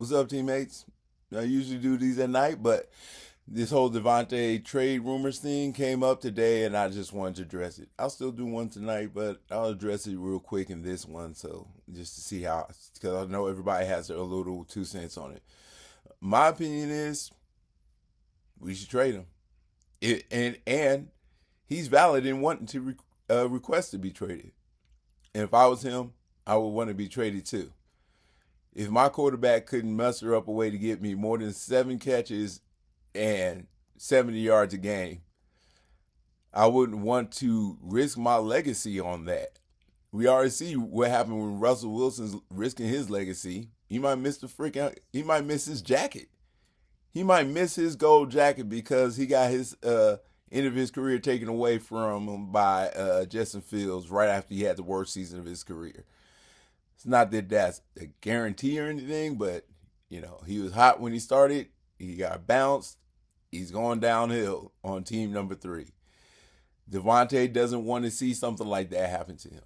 What's up, teammates? I usually do these at night, but this whole Devonte trade rumors thing came up today, and I just wanted to address it. I'll still do one tonight, but I'll address it real quick in this one, so just to see how, because I know everybody has their little 2 cents on it. My opinion is we should trade him, and he's valid in wanting to request to be traded. And if I was him, I would want to be traded too. If my quarterback couldn't muster up a way to get me more than 7 catches and 70 yards a game, I wouldn't want to risk my legacy on that. We already see what happened when Russell Wilson's risking his legacy. He might miss his jacket. He might miss his gold jacket because he got his end of his career taken away from him by Justin Fields right after he had the worst season of his career. It's not that that's a guarantee or anything, but he was hot when he started. He got bounced. He's going downhill on team number 3. Devonte doesn't want to see something like that happen to him.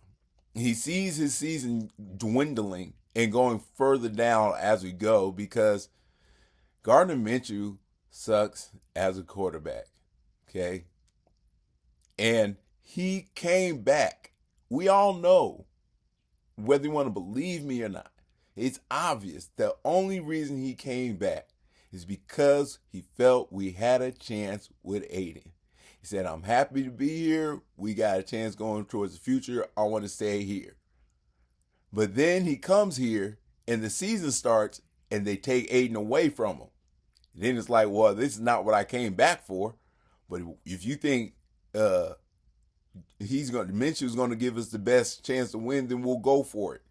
He sees his season dwindling and going further down as we go because Gardner Minshew sucks as a quarterback. Okay? And he came back. We all know, whether you want to believe me or not, it's obvious the only reason he came back is because he felt we had a chance with Aidan. He said, I'm happy to be here. We got a chance going towards the future. I want to stay here. But then he comes here and the season starts and they take Aidan away from him. Then it's like, well, this is not what I came back for. But if you think Minshew's going to give us the best chance to win, then we'll go for it.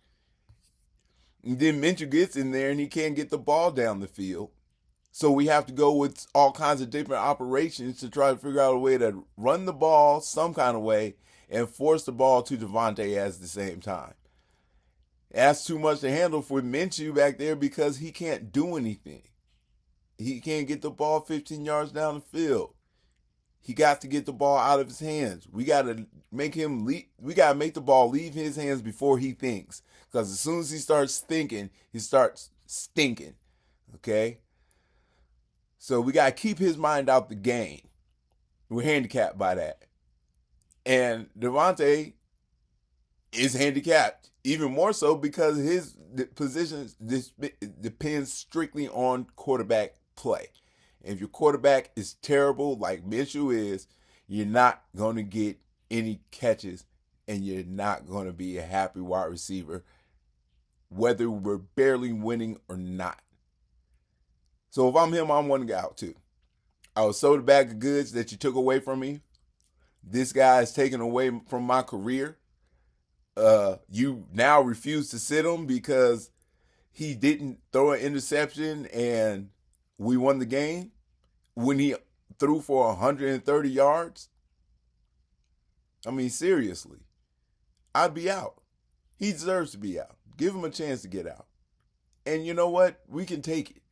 And then Minshew gets in there and he can't get the ball down the field. So we have to go with all kinds of different operations to try to figure out a way to run the ball some kind of way and force the ball to Devonte at the same time. That's too much to handle for Minshew back there because he can't do anything. He can't get the ball 15 yards down the field. He got to get the ball out of his hands. We got to make him leave. We got to make the ball leave his hands before he thinks. Because as soon as he starts thinking, he starts stinking. Okay? So we got to keep his mind out the game. We're handicapped by that. And Devonte is handicapped even more so because his position depends strictly on quarterback play. And if your quarterback is terrible like Minshew is, you're not going to get any catches and you're not going to be a happy wide receiver, whether we're barely winning or not. So if I'm him, I'm one guy out too. I was sold a bag of goods that you took away from me. This guy is taken away from my career. You now refuse to sit him because he didn't throw an interception and we won the game when he threw for 130 yards. I mean, seriously, I'd be out. He deserves to be out. Give him a chance to get out. And you know what? We can take it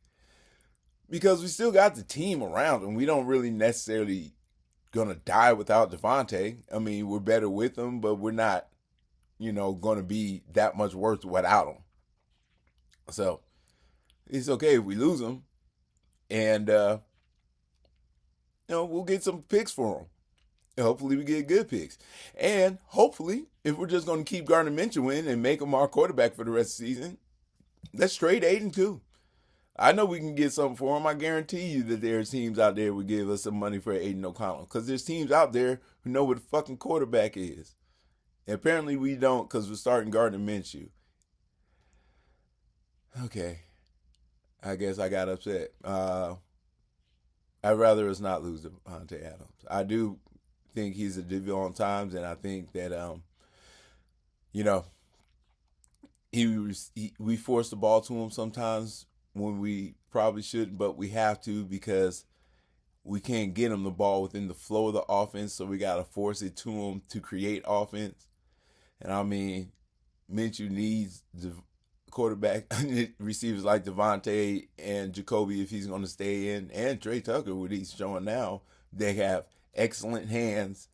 because we still got the team around and we don't really necessarily gonna die without Devonte. I mean, we're better with him, but we're not, gonna be that much worse without him. So it's okay if we lose him, and we'll get some picks for him. Hopefully, we get good picks, and hopefully, if we're just gonna keep Gardner Minshew in and make him our quarterback for the rest of the season, let's trade Aidan too. I know we can get something for him. I guarantee you that there's teams out there who would give us some money for Aidan O'Connell because there's teams out there who know what the fucking quarterback is. And apparently we don't because we're starting Gardner Minshew. Okay. I guess I got upset. I'd rather us not lose to Devontae Adams. I do think he's a divvy on times, and I think that, you know, we force the ball to him sometimes when we probably shouldn't, but we have to because we can't get him the ball within the flow of the offense, so we got to force it to him to create offense. And I mean, Minshew needs the quarterback receivers like Devonte and Jacoby if he's going to stay in, and Trey Tucker, what he's showing now. They have excellent hands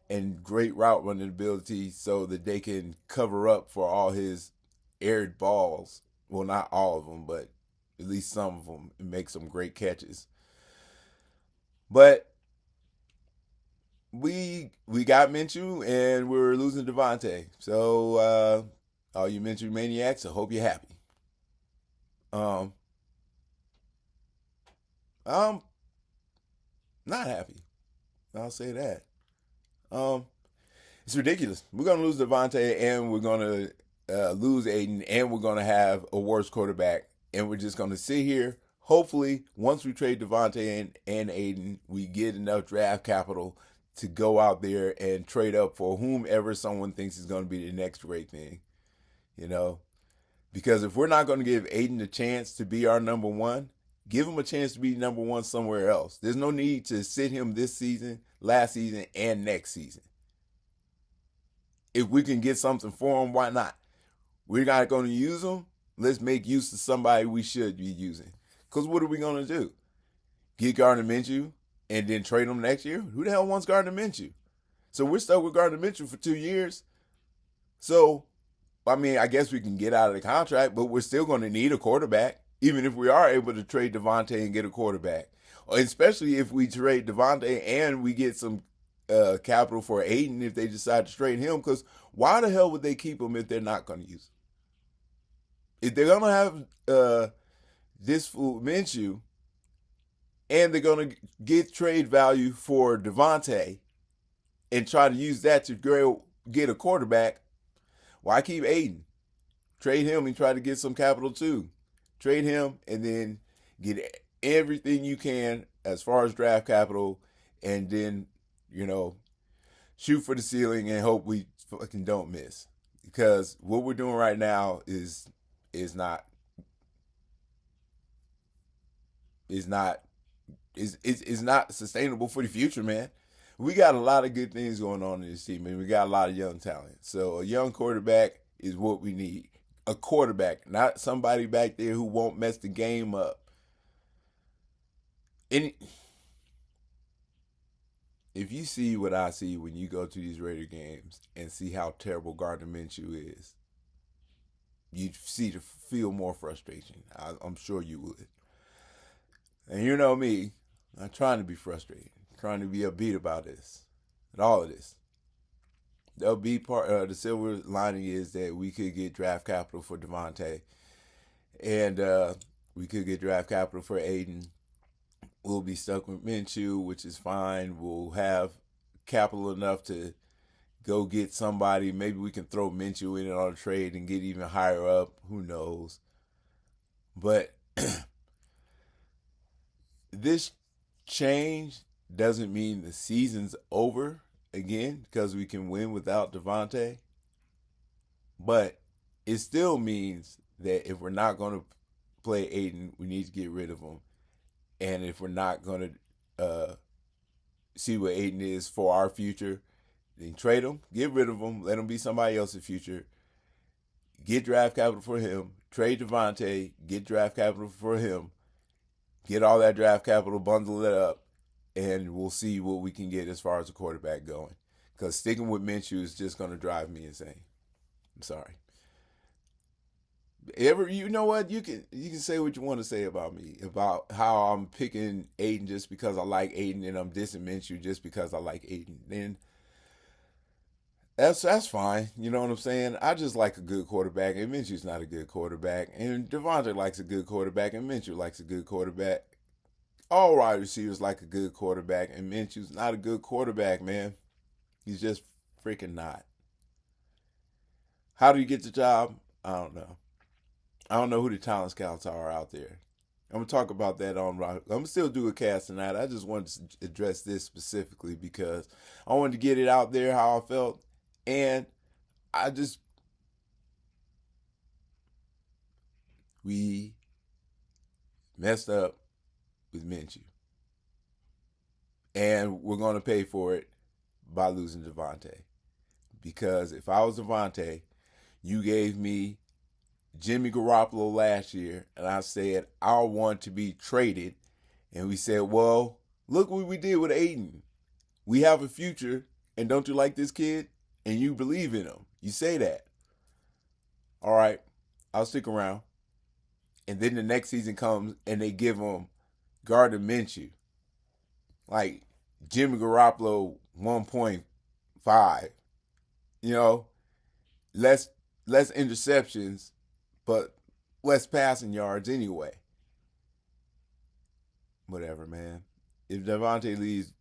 and great route running ability so that they can cover up for all his aired balls. Well, not all of them, but at least some of them, and make some great catches. But we got Minshew and we're losing Devonte. So all you Minshew maniacs, I hope you're happy. Um, I'm not happy. I'll say that. Um, it's ridiculous. We're gonna lose Devonte and we're gonna lose Aidan and we're gonna have a worse quarterback and we're just gonna sit here. Hopefully, once we trade Devonte and Aidan, we get enough draft capital to go out there and trade up for whomever someone thinks is going to be the next great thing. You know, because if we're not going to give Aidan a chance to be our number one, give him a chance to be number one somewhere else. There's no need to sit him this season, last season, and next season. If we can get something for him, why not? We're not going to use him. Let's make use of somebody we should be using. Because what are we going to do? Get Gardner Minshew and then trade him next year? Who the hell wants Gardner Minshew? So we're stuck with Gardner Minshew for 2 years. So, I mean, I guess we can get out of the contract, but we're still going to need a quarterback, even if we are able to trade Devonte and get a quarterback. Especially if we trade Devonte and we get some capital for Aidan if they decide to trade him. Because why the hell would they keep him if they're not going to use him? If they're going to have this fool Minshew and they're going to get trade value for Devonte and try to use that to get a quarterback, why keep Aidan? Trade him and try to get some capital too. Trade him and then get everything you can as far as draft capital and then, shoot for the ceiling and hope we fucking don't miss. Because what we're doing right now is not is not is not sustainable for the future, man. We got a lot of good things going on in this team, and we got a lot of young talent. So a young quarterback is what we need. A quarterback, not somebody back there who won't mess the game up. And if you see what I see when you go to these Raider games and see how terrible Gardner Minshew is, you'd feel more frustration. I'm sure you would. And you know me, I'm trying to be frustrated, trying to be upbeat about this, and all of this. The upbeat part, the silver lining is that we could get draft capital for Devonte, and we could get draft capital for Aidan. We'll be stuck with Minshew, which is fine. We'll have capital enough to go get somebody. Maybe we can throw Minshew in on a trade and get even higher up. Who knows? But this change doesn't mean the season's over again because we can win without Devonte. But it still means that if we're not going to play Aidan, we need to get rid of him. And if we're not going to see what Aidan is for our future, then trade him, get rid of him, let him be somebody else's future, get draft capital for him, trade Devonte, get draft capital for him, get all that draft capital, bundle it up, and we'll see what we can get as far as a quarterback going. Because sticking with Minshew is just going to drive me insane. I'm sorry. You know what? You can say what you want to say about me, about how I'm picking Aidan just because I like Aidan and I'm dissing Minshew just because I like Aidan. Then that's fine. You know what I'm saying? I just like a good quarterback, and Minshew's not a good quarterback. And Devonte likes a good quarterback, and Minshew likes a good quarterback. All wide receivers like a good quarterback, and Minshew's not a good quarterback, man. He's just freaking not. How do you get the job? I don't know. I don't know who the talent scouts are out there. I'm gonna talk about that on Rock. I'm gonna still do a cast tonight. I just wanted to address this specifically because I wanted to get it out there how I felt, and we messed up with Minshew, and we're gonna pay for it by losing Devonte. Because if I was Devonte, you gave me Jimmy Garoppolo last year, and I said I want to be traded, and we said, well, look what we did with Aidan. We have a future, and don't you like this kid? And you believe in him. You say that. All right, I'll stick around. and then the next season comes and they give him Gardner Minshew, like Jimmy Garoppolo 1.5, you know, less less interceptions, but less passing yards anyway. Whatever, man. If Devonte leaves,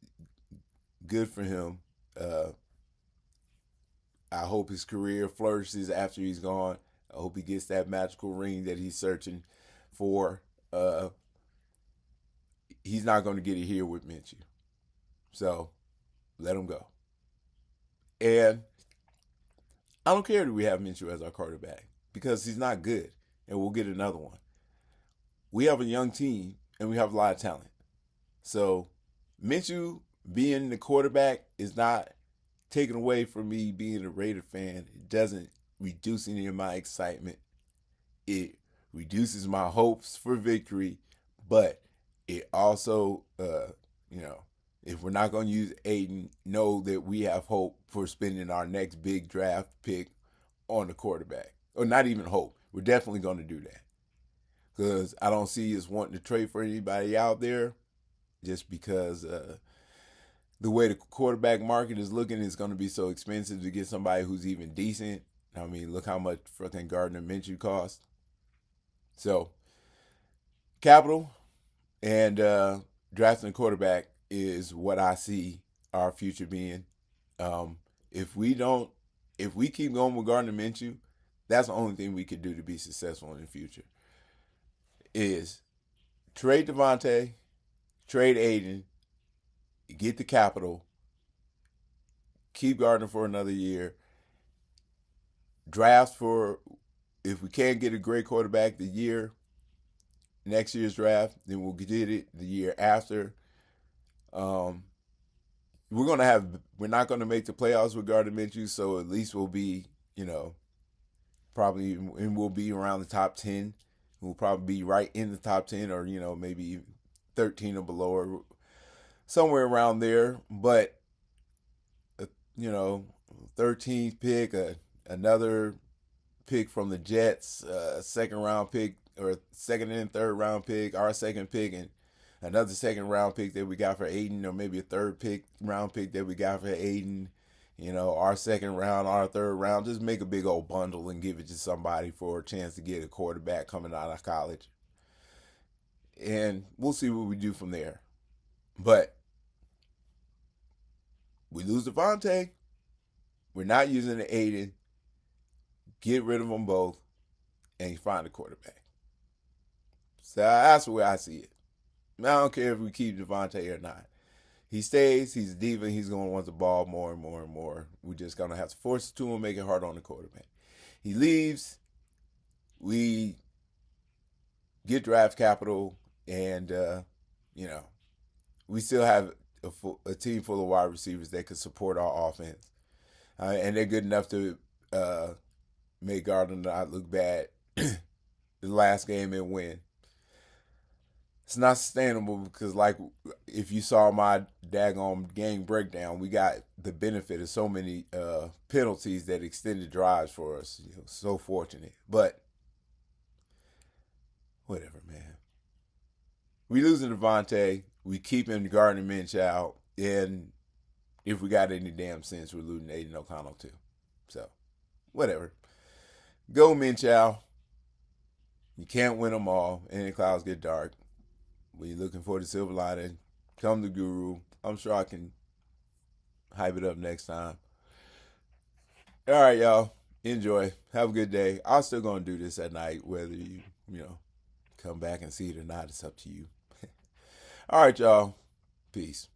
good for him. Uh, I hope his career flourishes after he's gone. I hope he gets that magical ring that he's searching for. Uh, he's not going to get it here with Minshew. So let him go. And I don't care that we have Minshew as our quarterback because he's not good, and we'll get another one. We have a young team, and we have a lot of talent. So Minshew being the quarterback is not taken away from me being a Raider fan. It doesn't reduce any of my excitement. It reduces my hopes for victory, but it also, if we're not going to use Aidan, know that we have hope for spending our next big draft pick on the quarterback. Or not even hope. We're definitely going to do that. Because I don't see us wanting to trade for anybody out there just because the way the quarterback market is looking, it's going to be so expensive to get somebody who's even decent. I mean, look how much fucking Gardner Minshew costs. So, capital and drafting a quarterback is what I see our future being. If we keep going with Gardner Minshew, that's the only thing we could do to be successful in the future. Is trade Devonte, trade Aidan, get the capital, keep Gardner for another year, draft for, if we can't get a great quarterback next year's draft, then we'll get it the year after. We're not gonna make the playoffs with Gardner Minshew, so at least we'll be, probably, and we'll be around the top 10. We'll probably be right in the top 10, or maybe 13 or below, or somewhere around there. But 13th pick, another pick from the Jets, second round pick, or second and third round pick, our second pick, and another second round pick that we got for Aidan, or maybe a third round pick that we got for Aidan. Our second round, our third round. Just make a big old bundle and give it to somebody for a chance to get a quarterback coming out of college. And we'll see what we do from there. But we lose Devonte. We're not using the Aidan. Get rid of them both and find a quarterback. So that's the way I see it. I don't care if we keep Devonte or not. He stays, he's a diva, he's going to want the ball more and more and more. We're just going to have to force it to him, make it hard on the quarterback. He leaves, we get draft capital, and, we still have a team full of wide receivers that could support our offense. And they're good enough to make Gardner not look bad the last game and win. It's not sustainable because, like, if you saw my daggone game breakdown, we got the benefit of so many penalties that extended drives for us. So fortunate. But whatever, man. We losing Devonte. We keeping Gardner Minshew. And if we got any damn sense, we're losing Aidan O'Connell too. So, whatever. Go Minshew. You can't win them all. And the clouds get dark. When you're looking for the silver lining, come to Guru. I'm sure I can hype it up next time. All right, y'all. Enjoy. Have a good day. I'm still going to do this at night, whether you come back and see it or not. It's up to you. All right, y'all. Peace.